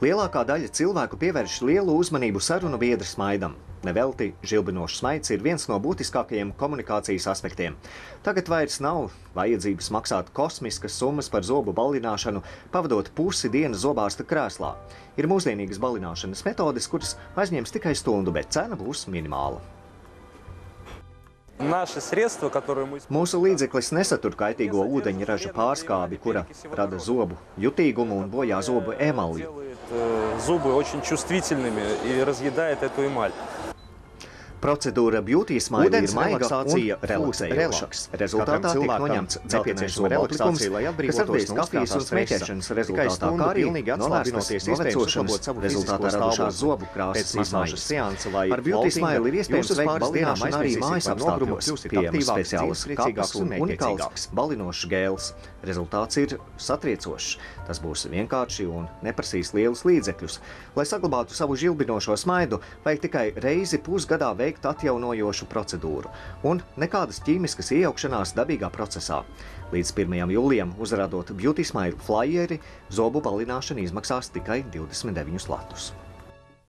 Lielākā daļa cilvēku pievērš lielu uzmanību sarunu biedra smaidam. Nevelti žilbinošs smaids ir viens no būtiskākajiem komunikācijas aspektiem. Tagad vairs nav vajadzības maksāt kosmiskas summas par zobu balināšanu, pavadot pusi dienas zobārsta krēslā. Ir mūsdienīgas balināšanas metodes, kuras aizņems tikai stundu, bet cena būs minimāla. Mūsu līdzeklis nesatur kaitīgo ūdeņraža pārskābi, kura rada zobu jutīgumu un bojā zobu emaliju. Procedūra Beauty Smile ir maiga un relaksējoša. Rezultātā tiek noņemts nepieciešams aplikums, kas radies kafijas un smēķēšanas rezultātā, kā arī novērstas novecošanas rezultātā radušās zobu krāsas izmaiņas. Ar Beauty Smile ir iespējams veikt balināšanu arī mājas apstākļos, pieejams speciālas kapas un unikāls balinošs gēls. Rezultāts ir satriecošs. Tas būs vienkārši un neprasīs lielus līdzekļus. Lai saglabātu savu žilbinošo smaidu, vajag tikai reizi pusgadā veikt atjaunojošu procedūru un nekādas ķīmiskas iejaukšanās dabīgā procesā. Līdz 1. jūlijam uzrādot Beauty Smile flyeri, zobu balināšana izmaksās tikai 29 latus.